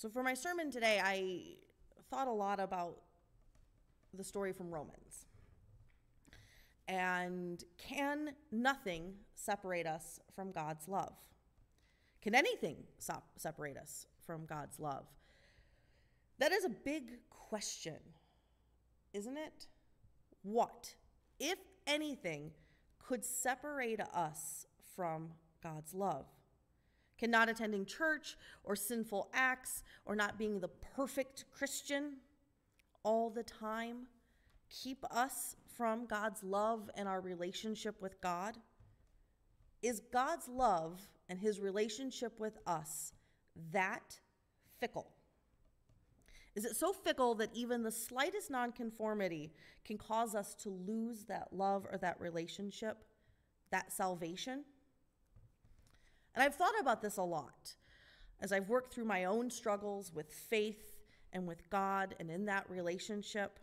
So for my sermon today, I thought a lot about the story from Romans. And can nothing separate us from God's love? Can anything separate us from God's love? That is a big question, isn't it? What, if anything, could separate us from God's love? Can not attending church or sinful acts or not being the perfect Christian all the time keep us from God's love and our relationship with God? Is God's love and his relationship with us that fickle? Is it so fickle that even the slightest nonconformity can cause us to lose that love or that relationship, that salvation? And I've thought about this a lot as I've worked through my own struggles with faith and with God and in that relationship.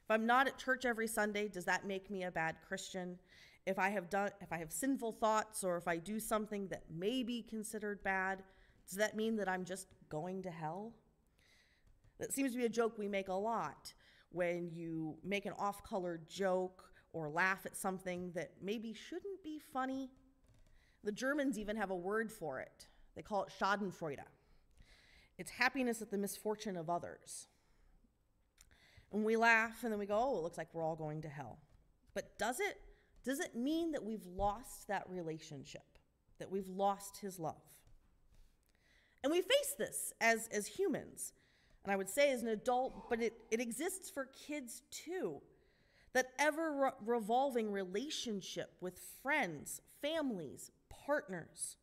If I'm not at church every Sunday, does that make me a bad Christian? If I have sinful thoughts, or if I do something that may be considered bad, does that mean that I'm just going to hell? That seems to be a joke we make a lot when you make an off-color joke or laugh at something that maybe shouldn't be funny. The Germans even have a word for it. They call it Schadenfreude. It's happiness at the misfortune of others. And we laugh and then we go, oh, it looks like we're all going to hell. But does it mean that we've lost that relationship, that we've lost his love? And we face this as humans. And I would say as an adult, but it exists for kids too. That ever-revolving relationship with friends, families, partners.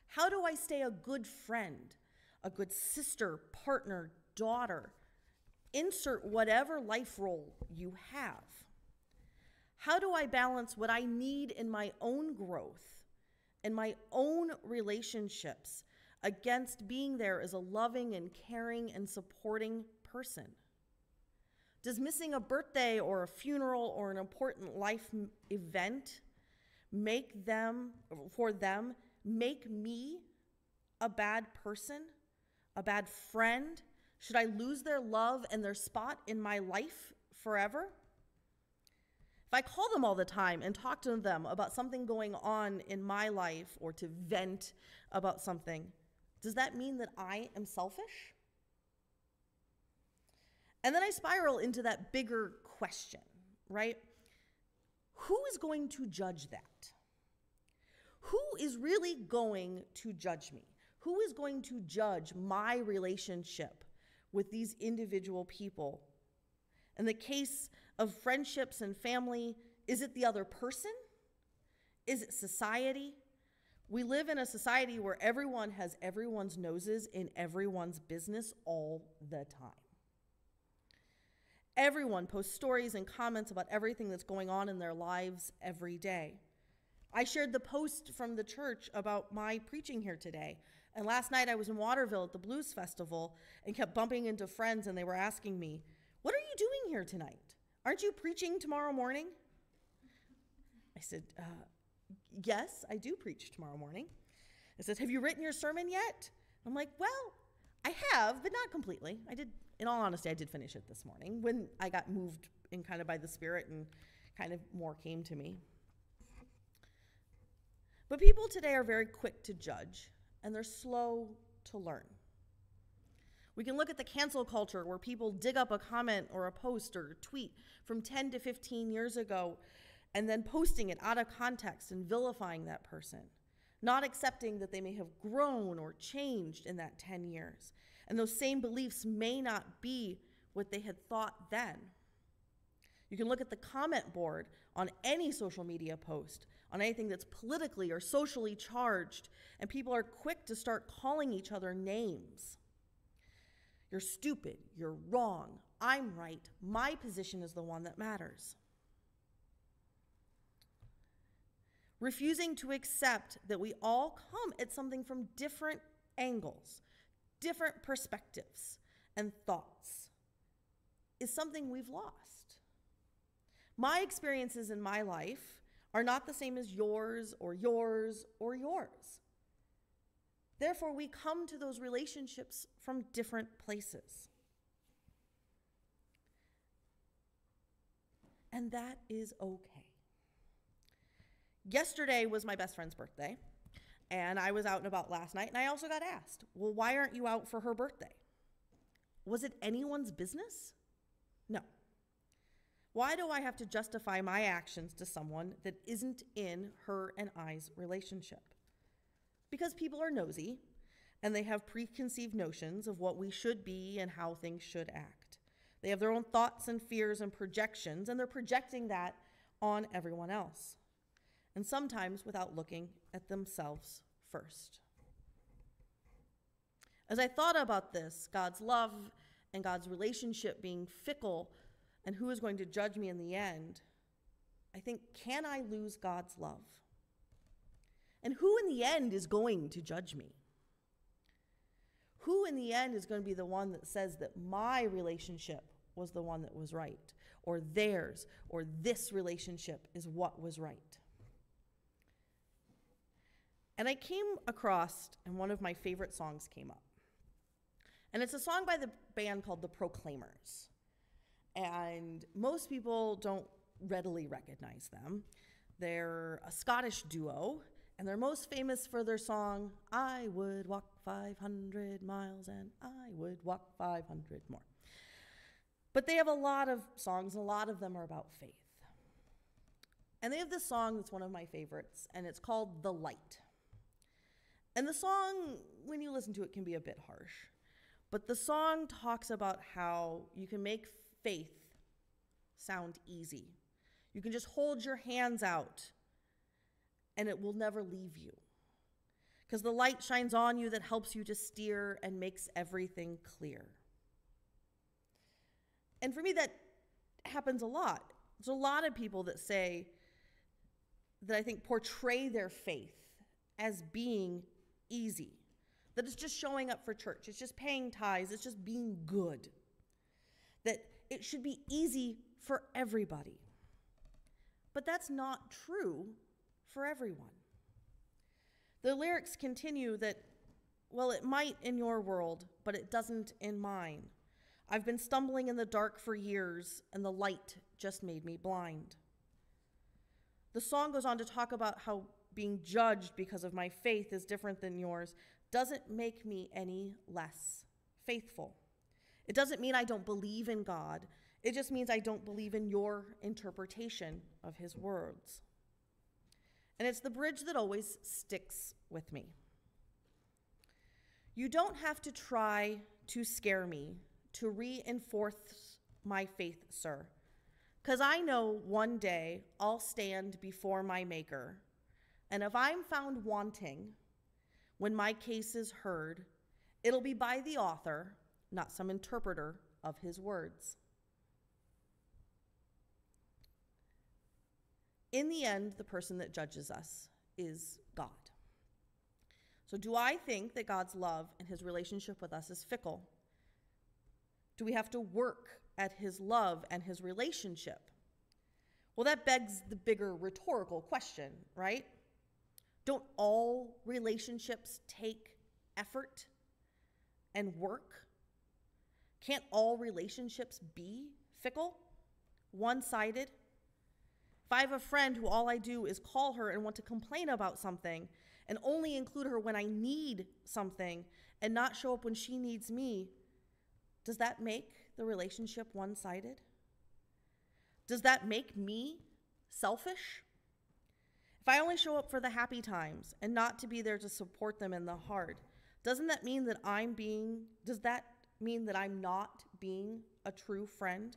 How do I stay a good friend, a good sister, partner, daughter? Insert whatever life role you have. How do I balance what I need in my own growth and my own relationships against being there as a loving and caring and supporting person? Does missing a birthday or a funeral or an important life event make me a bad person, a bad friend? Should I lose their love and their spot in my life forever? If I call them all the time and talk to them about something going on in my life or to vent about something, does that mean that I am selfish? And then I spiral into that bigger question, right? Who is going to judge that? Who is really going to judge me? Who is going to judge my relationship with these individual people? In the case of friendships and family, is it the other person? Is it society? We live in a society where everyone has everyone's noses in everyone's business all the time. Everyone posts stories and comments about everything that's going on in their lives every day. I shared the post from the church about my preaching here today. And last night I was in Waterville at the Blues Festival and kept bumping into friends, and they were asking me, "What are you doing here tonight? Aren't you preaching tomorrow morning?" I said, yes, I do preach tomorrow morning. I said, "Have you written your sermon yet?" I'm like, "Well, I have, but not completely. I did, in all honesty, I did finish it this morning when I got moved in kind of by the Spirit and kind of more came to me." But people today are very quick to judge, and they're slow to learn. We can look at the cancel culture where people dig up a comment or a post or a tweet from 10 to 15 years ago and then posting it out of context and vilifying that person, not accepting that they may have grown or changed in that 10 years. And those same beliefs may not be what they had thought then. You can look at the comment board on any social media post, on anything that's politically or socially charged, and people are quick to start calling each other names. You're stupid, you're wrong, I'm right, my position is the one that matters. Refusing to accept that we all come at something from different angles, different perspectives and thoughts is something we've lost. My experiences in my life are not the same as yours or yours or yours. Therefore, we come to those relationships from different places. And that is okay. Yesterday was my best friend's birthday, and I was out and about last night, and I also got asked, well, why aren't you out for her birthday? Was it anyone's business? No. Why do I have to justify my actions to someone that isn't in her and I's relationship? Because people are nosy, and they have preconceived notions of what we should be and how things should act. They have their own thoughts and fears and projections, and they're projecting that on everyone else, and sometimes without looking at themselves first. As I thought about this, God's love and God's relationship being fickle and who is going to judge me in the end, I think, can I lose God's love? And who in the end is going to judge me? Who in the end is going to be the one that says that my relationship was the one that was right, or theirs, or this relationship is what was right? And I came across, and one of my favorite songs came up. And it's a song by the band called The Proclaimers. And most people don't readily recognize them. They're a Scottish duo, and they're most famous for their song, I would walk 500 miles and I would walk 500 more. But they have a lot of songs, and a lot of them are about faith. And they have this song that's one of my favorites, and it's called The Light. And the song, when you listen to it, can be a bit harsh. But the song talks about how you can make faith sound easy. You can just hold your hands out, and it will never leave you. Because the light shines on you that helps you to steer and makes everything clear. And for me, that happens a lot. There's a lot of people that say, that I think portray their faith as being easy. That it's just showing up for church. It's just paying tithes. It's just being good. That it should be easy for everybody. But that's not true for everyone. The lyrics continue that, well, it might in your world, but it doesn't in mine. I've been stumbling in the dark for years, and the light just made me blind. The song goes on to talk about how being judged because of my faith is different than yours doesn't make me any less faithful. It doesn't mean I don't believe in God. It just means I don't believe in your interpretation of his words. And it's the bridge that always sticks with me. You don't have to try to scare me to reinforce my faith, sir, because I know one day I'll stand before my Maker, and if I'm found wanting when my case is heard, it'll be by the author, not some interpreter of his words. In the end, the person that judges us is God. So do I think that God's love and his relationship with us is fickle? Do we have to work at his love and his relationship? Well, that begs the bigger rhetorical question, right? Don't all relationships take effort and work? Can't all relationships be fickle, one-sided? If I have a friend who all I do is call her and want to complain about something and only include her when I need something and not show up when she needs me, does that make the relationship one-sided? Does that make me selfish? If I only show up for the happy times and not to be there to support them in the hard, doesn't that mean that does that mean that I'm not being a true friend?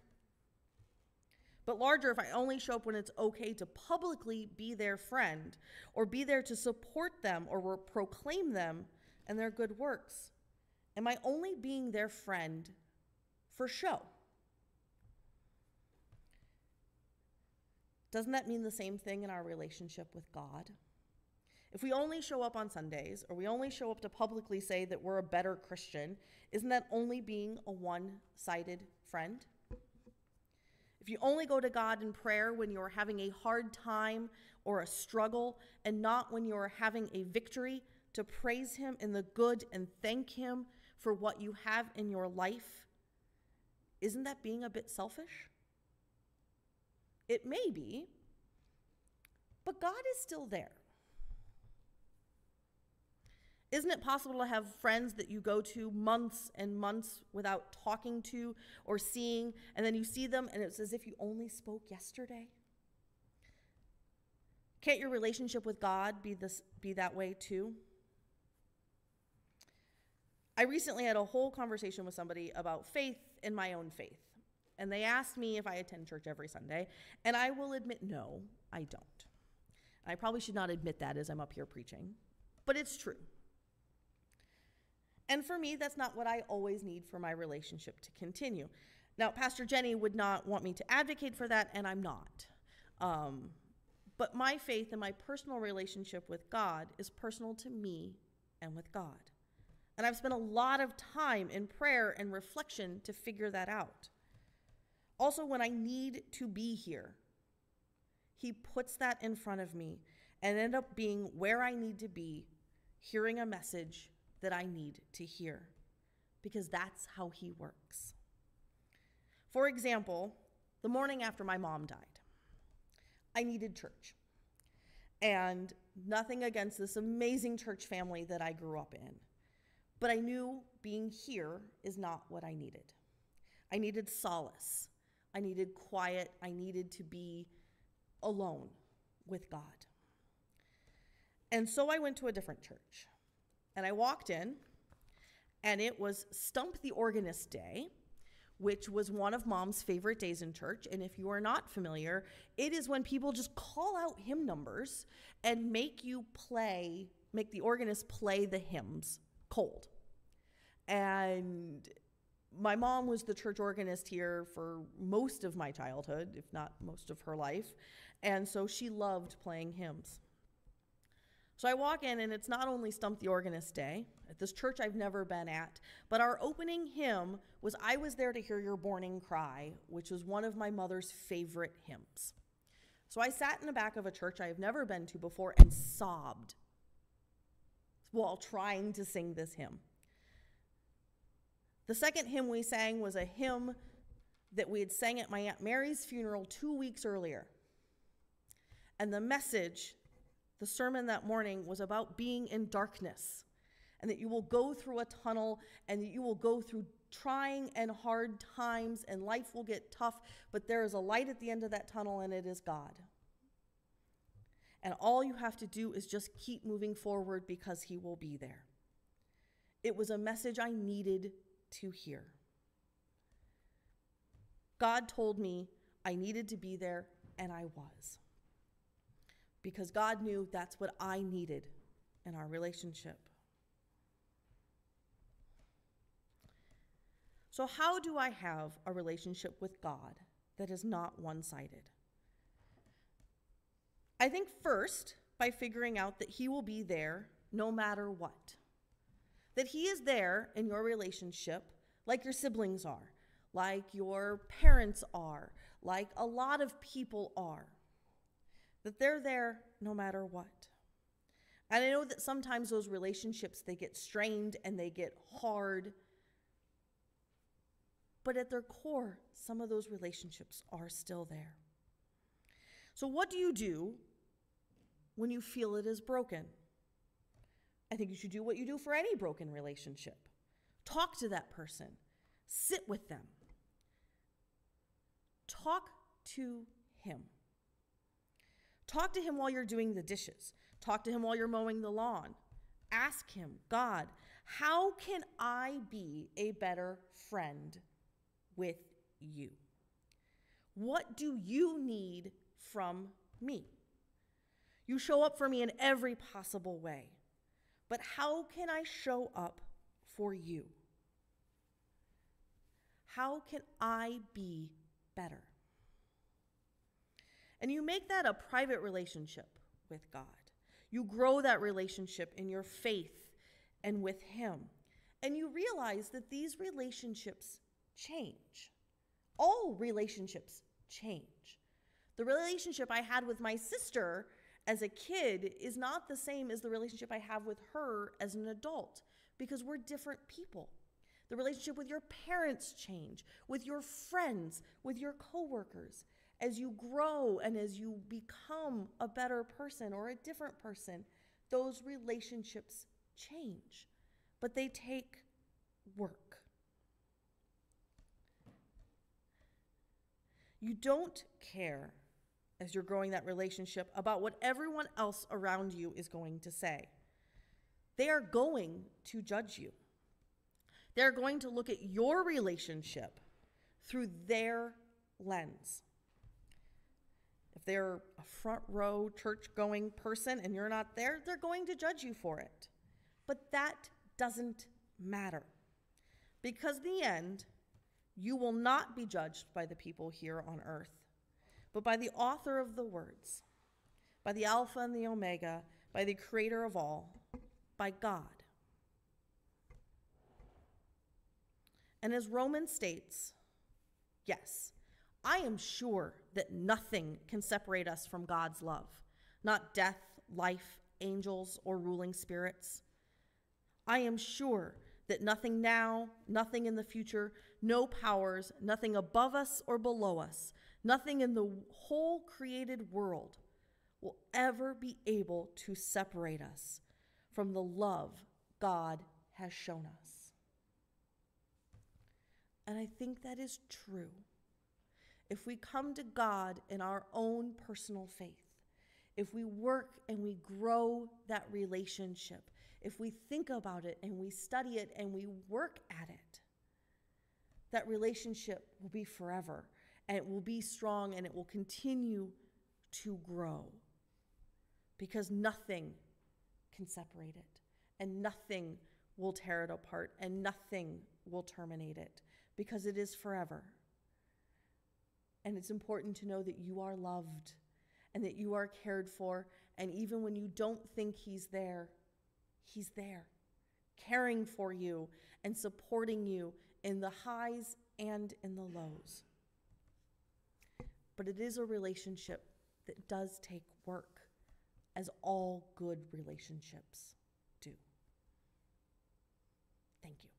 But larger, if I only show up when it's okay to publicly be their friend or be there to support them or proclaim them and their good works, am I only being their friend for show? Doesn't that mean the same thing in our relationship with God? If we only show up on Sundays or we only show up to publicly say that we're a better Christian, isn't that only being a one-sided friend? If you only go to God in prayer when you're having a hard time or a struggle and not when you're having a victory, to praise him in the good and thank him for what you have in your life, isn't that being a bit selfish? It may be, but God is still there. Isn't it possible to have friends that you go to months and months without talking to or seeing, and then you see them and it's as if you only spoke yesterday? Can't your relationship with God be that way too? I recently had a whole conversation with somebody about faith and my own faith. And they asked me if I attend church every Sunday, and I will admit, no, I don't. I probably should not admit that as I'm up here preaching, but it's true. And for me, that's not what I always need for my relationship to continue. Now, Pastor Jenny would not want me to advocate for that, and I'm not. But my faith and my personal relationship with God is personal to me and with God. And I've spent a lot of time in prayer and reflection to figure that out. Also, when I need to be here, he puts that in front of me and end up being where I need to be, hearing a message that I need to hear, because that's how he works. For example, the morning after my mom died, I needed church. And nothing against this amazing church family that I grew up in, but I knew being here is not what I needed. I needed solace. I needed quiet. I needed to be alone with God. And so I went to a different church. And I walked in, and it was Stump the Organist Day, which was one of Mom's favorite days in church. And if you are not familiar, it is when people just call out hymn numbers and make the organist play the hymns cold. And my mom was the church organist here for most of my childhood, if not most of her life. And so she loved playing hymns. So I walk in, and it's not only Stump the Organist Day at this church I've never been at, but our opening hymn was I Was There to Hear Your Morning Cry, which was one of my mother's favorite hymns. So I sat in the back of a church I have never been to before and sobbed while trying to sing this hymn. The second hymn we sang was a hymn that we had sang at my Aunt Mary's funeral 2 weeks earlier. And the message, the sermon that morning, was about being in darkness, and that you will go through a tunnel, and that you will go through trying and hard times, and life will get tough, but there is a light at the end of that tunnel, and it is God. And all you have to do is just keep moving forward, because he will be there. It was a message I needed to hear. God told me I needed to be there, and I was. Because God knew that's what I needed in our relationship. So how do I have a relationship with God that is not one-sided? I think first by figuring out that he will be there no matter what. That he is there in your relationship like your siblings are, like your parents are, like a lot of people are. That they're there no matter what. And I know that sometimes those relationships, they get strained and they get hard. But at their core, some of those relationships are still there. So what do you do when you feel it is broken? I think you should do what you do for any broken relationship. Talk to that person. Sit with them. Talk to him. Talk to him while you're doing the dishes. Talk to him while you're mowing the lawn. Ask him, God, how can I be a better friend with you? What do you need from me? You show up for me in every possible way. But how can I show up for you? How can I be better? And you make that a private relationship with God. You grow that relationship in your faith and with him. And you realize that these relationships change. All relationships change. The relationship I had with my sister as a kid is not the same as the relationship I have with her as an adult, because we're different people. The relationship with your parents change, with your friends, with your coworkers. As you grow and as you become a better person or a different person, those relationships change, but they take work. You don't care, as you're growing that relationship, about what everyone else around you is going to say. They are going to judge you. They're going to look at your relationship through their lens. If they're a front row church-going person and you're not there, they're going to judge you for it. But that doesn't matter, because in the end, you will not be judged by the people here on earth, but by the author of the words, by the Alpha and the Omega, by the Creator of all, by God. And as Romans states, yes, I am sure that nothing can separate us from God's love, not death, life, angels, or ruling spirits. I am sure that nothing now, nothing in the future, no powers, nothing above us or below us, nothing in the whole created world will ever be able to separate us from the love God has shown us. And I think that is true. If we come to God in our own personal faith, if we work and we grow that relationship, if we think about it and we study it and we work at it, that relationship will be forever, and it will be strong, and it will continue to grow, because nothing can separate it, and nothing will tear it apart, and nothing will terminate it, because it is forever. And it's important to know that you are loved and that you are cared for, and even when you don't think He's there, caring for you and supporting you in the highs and in the lows. But it is a relationship that does take work, as all good relationships do. Thank you.